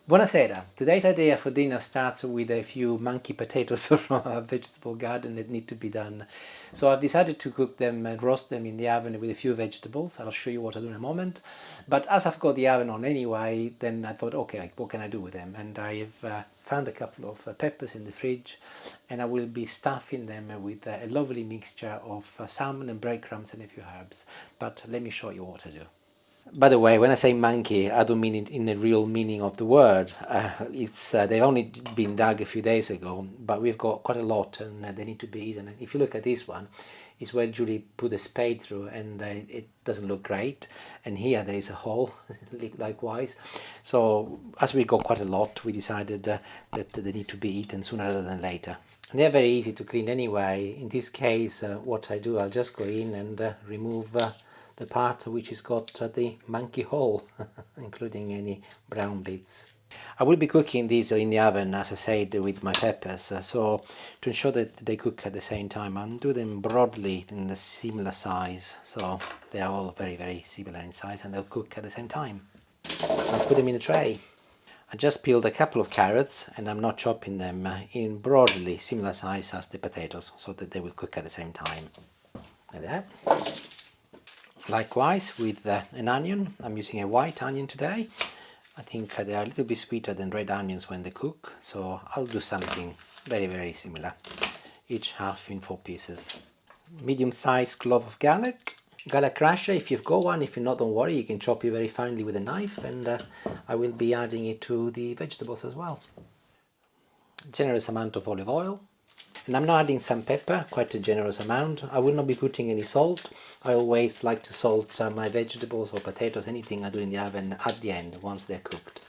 Buonasera. Today's idea for dinner starts with a few monkey potatoes from a vegetable garden that need to be done. So I've decided to cook them and roast them in the oven with a few vegetables. I'll show you what I do in a moment. But as I've got the oven on anyway, then I thought, okay, what can I do with them? And I've found a couple of peppers in the fridge, and I will be stuffing them with a lovely mixture of salmon and breadcrumbs and a few herbs. But let me show you what I do. By the way, when I say monkey, I don't mean it in the real meaning of the word. It's they've only been dug a few days ago, but we've got quite a lot, and they need to be eaten. And if you look at this one, it's where Julie put a spade through, and it doesn't look great. And here there is a hole, likewise. So as we got quite a lot, we decided that they need to be eaten sooner rather than later. And they're very easy to clean anyway. In this case, what I do, I'll just go in and remove the part which has got the monkey hole, including any brown bits. I will be cooking these in the oven, as I said, with my peppers. So to ensure that they cook at the same time, I'll do them broadly in a similar size. So they are all very, very similar in size, and they'll cook at the same time. I'll put them in a tray. I just peeled a couple of carrots, and I'm not chopping them in broadly similar size as the potatoes, so that they will cook at the same time. Like that. Likewise with an onion. I'm using a white onion today. I think they are a little bit sweeter than red onions when they cook, so I'll do something very, very similar. Each half in 4 pieces. Medium-sized clove of garlic. Garlic crusher, if you've got one. If you're not, don't worry, you can chop it very finely with a knife, and I will be adding it to the vegetables as well. Generous amount of olive oil. And I'm now adding some pepper, quite a generous amount. I will not be putting any salt. I always like to salt my vegetables or potatoes, anything I do in the oven, at the end, once they're cooked.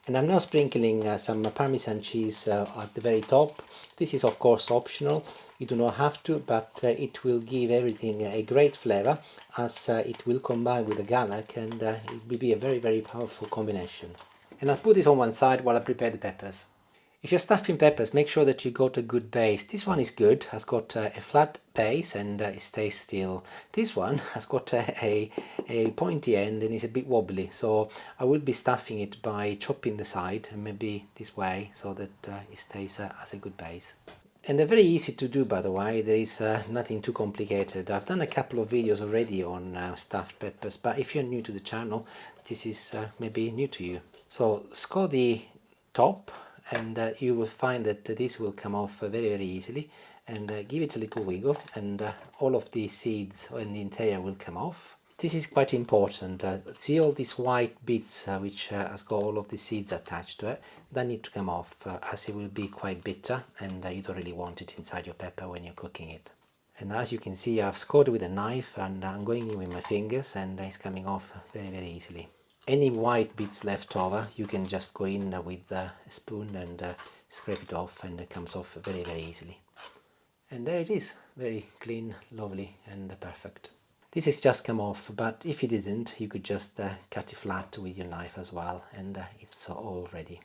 And I'm now sprinkling some Parmesan cheese at the very top. This is of course optional. You do not have to, but it will give everything a great flavor, as it will combine with the garlic, and it will be a very, very powerful combination. And I'll put this on one side while I prepare the peppers. If you're stuffing peppers, make sure that you got a good base. This one is good, has got a flat base, and it stays still. This one has got a pointy end and is a bit wobbly, so I will be stuffing it by chopping the side, and maybe this way, so that it stays as a good base. And they're very easy to do, by the way. There is nothing too complicated. I've done a couple of videos already on stuffed peppers, but if you're new to the channel, this is maybe new to you. So score the top, and you will find that this will come off very, very easily, and give it a little wiggle, and all of the seeds and the interior will come off. This is quite important. See all these white bits which has got all of the seeds attached to it, that need to come off, as it will be quite bitter, and you don't really want it inside your pepper when you're cooking it. And as you can see, I've scored with a knife, and I'm going in with my fingers, and it's coming off very, very easily. Any white bits left over, you can just go in with a spoon and scrape it off, and it comes off very, very easily. And there it is, very clean, lovely, and perfect. This has just come off, but if it didn't, you could just cut it flat with your knife as well, and it's all ready.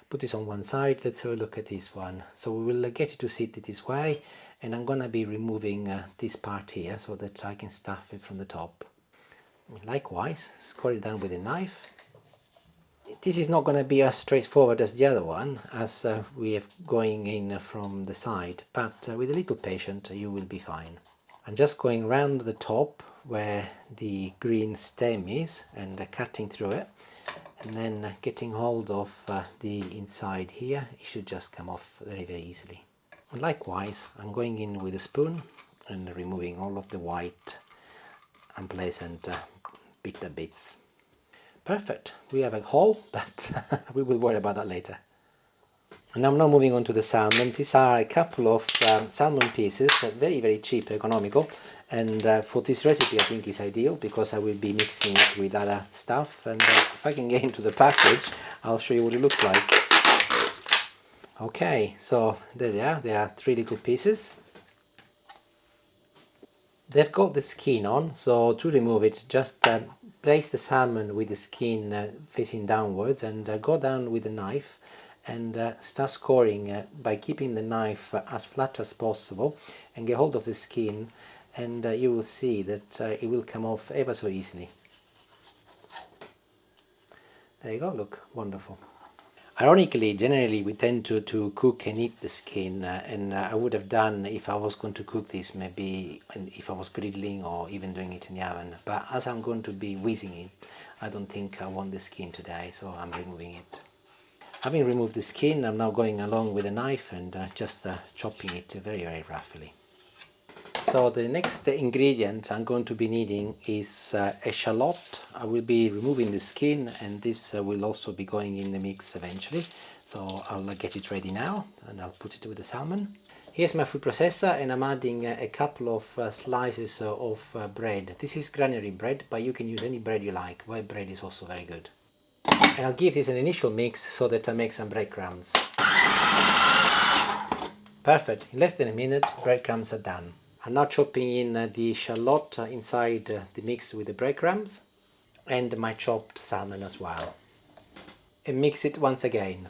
Put this on one side. Let's have a look at this one. So we will get it to sit this way, and I'm gonna be removing this part here so that I can stuff it from the top. Likewise, score it down with a knife. This is not going to be as straightforward as the other one, as we are going in from the side, but with a little patience you will be fine. I'm just going round the top where the green stem is, and cutting through it, and then getting hold of the inside here. It should just come off very, very easily. And likewise, I'm going in with a spoon and removing all of the white unpleasant bitter bits. Perfect. We have a hole, but we will worry about that later. And I'm now moving on to the salmon. These are a couple of salmon pieces, very, very cheap, economical, and for this recipe I think is ideal, because I will be mixing it with other stuff, and if I can get into the package, I'll show you what it looks like. Okay, so there they are. There are 3 little pieces. They've got the skin on, so to remove it, just place the salmon with the skin facing downwards, and go down with a knife and start scoring by keeping the knife as flat as possible, and get hold of the skin, and you will see that it will come off ever so easily. There you go, look, wonderful. Ironically, generally we tend to cook and eat the skin, and I would have done if I was going to cook this, maybe if I was grilling or even doing it in the oven. But as I'm going to be whizzing it, I don't think I want the skin today, so I'm removing it. Having removed the skin, I'm now going along with a knife and just chopping it very, very roughly. So the next ingredient I'm going to be needing is a shallot. I will be removing the skin, and this will also be going in the mix eventually. So I'll get it ready now and I'll put it with the salmon. Here's my food processor, and I'm adding a couple of slices of bread. This is granary bread, but you can use any bread you like. White bread is also very good. And I'll give this an initial mix so that I make some breadcrumbs. Perfect. In less than a minute, breadcrumbs are done. I'm now chopping in the shallot inside the mix with the breadcrumbs and my chopped salmon as well. And mix it once again.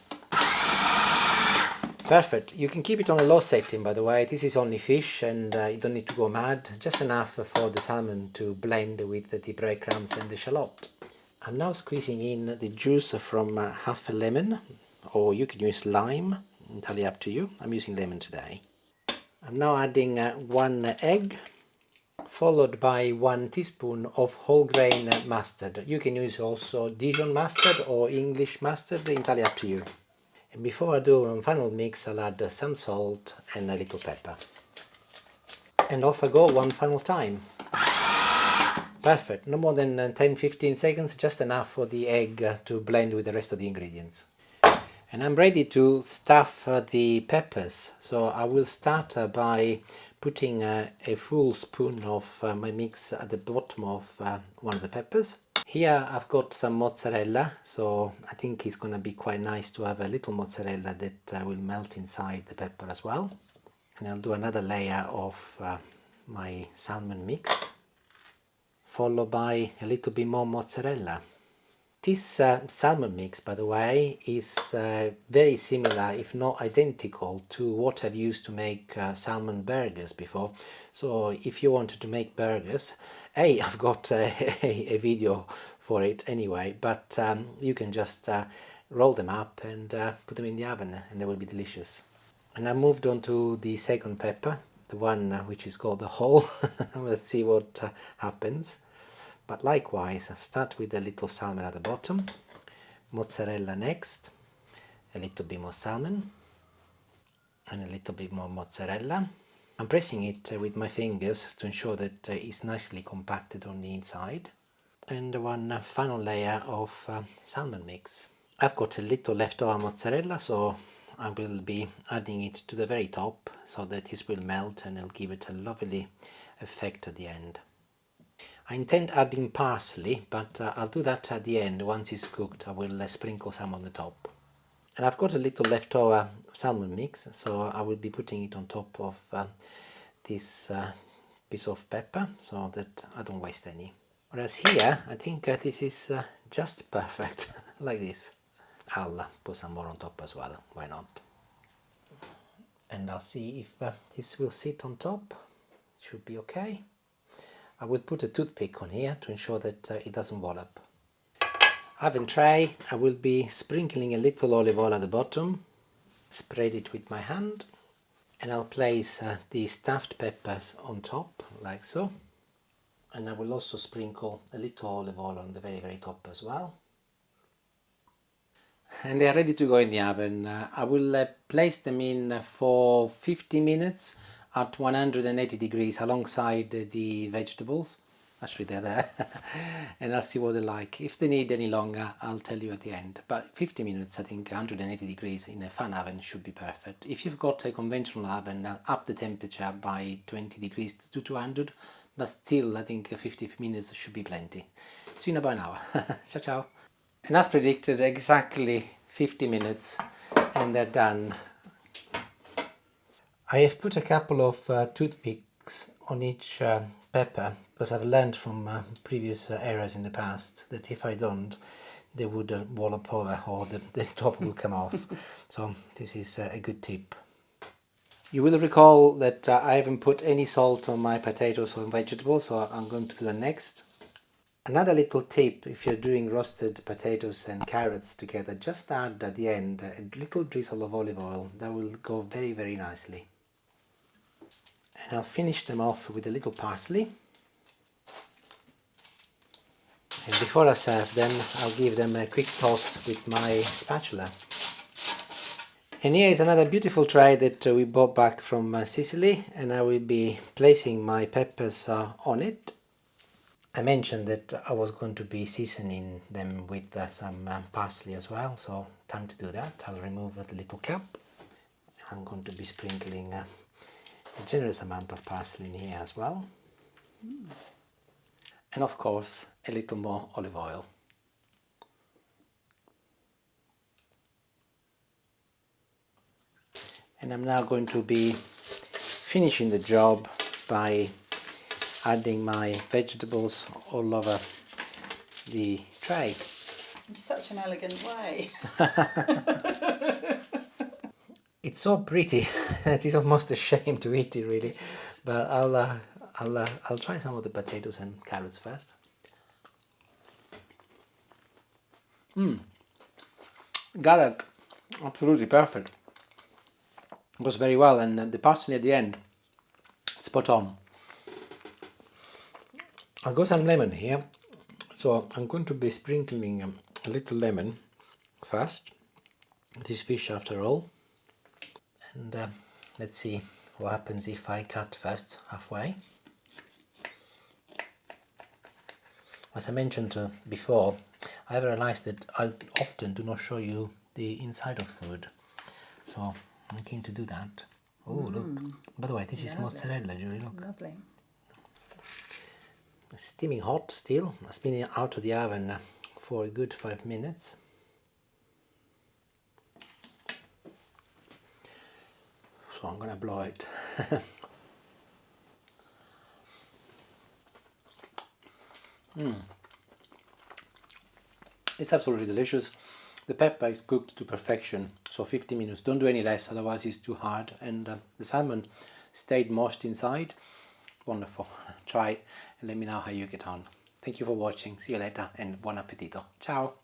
Perfect. You can keep it on a low setting, by the way. This is only fish and you don't need to go mad. Just enough for the salmon to blend with the breadcrumbs and the shallot. I'm now squeezing in the juice from half a lemon, or you can use lime, entirely up to you. I'm using lemon today. I'm now adding 1 egg, followed by 1 teaspoon of whole grain mustard. You can use also Dijon mustard or English mustard, entirely up to you. And before I do one final mix, I'll add some salt and a little pepper. And off I go one final time. Perfect, no more than 10-15 seconds, just enough for the egg to blend with the rest of the ingredients. And I'm ready to stuff the peppers. So I will start by putting a full spoon of my mix at the bottom of one of the peppers. Here I've got some mozzarella, so I think it's going to be quite nice to have a little mozzarella that will melt inside the pepper as well. And I'll do another layer of my salmon mix, followed by a little bit more mozzarella. This salmon mix, by the way, is very similar, if not identical, to what I've used to make salmon burgers before. So if you wanted to make burgers, I've got a video for it anyway, but you can just roll them up and put them in the oven and they will be delicious. And I moved on to the second pepper, the one which is called the whole. Let's see what happens. But likewise, I start with a little salmon at the bottom, mozzarella next, a little bit more salmon, and a little bit more mozzarella. I'm pressing it with my fingers to ensure that it's nicely compacted on the inside. And one final layer of salmon mix. I've got a little leftover mozzarella, so I will be adding it to the very top so that this will melt and it'll give it a lovely effect at the end. I intend adding parsley, but I'll do that at the end. Once it's cooked, I will sprinkle some on the top. And I've got a little leftover salmon mix, so I will be putting it on top of this piece of pepper so that I don't waste any. Whereas here, I think this is just perfect, like this. I'll put some more on top as well, why not? And I'll see if this will sit on top. It should be okay. I will put a toothpick on here to ensure that it doesn't wallop. Oven tray, I will be sprinkling a little olive oil at the bottom, spread it with my hand, and I'll place the stuffed peppers on top, like so. And I will also sprinkle a little olive oil on the very, very top as well. And they are ready to go in the oven. I will place them in for 50 minutes at 180 degrees alongside the vegetables. Actually they're there. And I'll see what they're like. If they need any longer, I'll tell you at the end. But 50 minutes, I think 180 degrees in a fan oven should be perfect. If you've got a conventional oven, up the temperature by 20 degrees to 200, but still I think 50 minutes should be plenty. See you in about an hour. Ciao, ciao. And as predicted, exactly 50 minutes and they're done. I have put a couple of toothpicks on each pepper because I've learned from previous errors in the past that if I don't, they would wallop over or the top will come off. So this is a good tip. You will recall that I haven't put any salt on my potatoes or vegetables, so I'm going to do that next. Another little tip, if you're doing roasted potatoes and carrots together, just add at the end a little drizzle of olive oil. That will go very, very nicely. And I'll finish them off with a little parsley. And before I serve them, I'll give them a quick toss with my spatula. And here is another beautiful tray that we bought back from Sicily, and I will be placing my peppers on it. I mentioned that I was going to be seasoning them with some parsley as well, so time to do that. I'll remove the little cap. I'm going to be sprinkling a generous amount of parsley in here as well. And of course, a little more olive oil. And I'm now going to be finishing the job by adding my vegetables all over the tray. In such an elegant way. It's so pretty that it's almost a shame to eat it, really. It is. But I'll try some of the potatoes and carrots first. Garlic, absolutely perfect. Goes very well, and the parsley at the end, spot on. I've got some lemon here, so I'm going to be sprinkling a little lemon first. This fish after all. And let's see what happens if I cut first halfway. As I mentioned before, I realized that I often do not show you the inside of food, so I'm keen to do that. Oh, look. By the way, this is mozzarella, Julie, look. Lovely. Steaming hot still. It's been out of the oven for a good 5 minutes. So I'm gonna blow it. It's absolutely delicious. The pepper is cooked to perfection, so 50 minutes. Don't do any less, otherwise it's too hard. And the salmon stayed moist inside. Wonderful. Try and let me know how you get on. Thank you for watching. See you later and buon appetito. Ciao.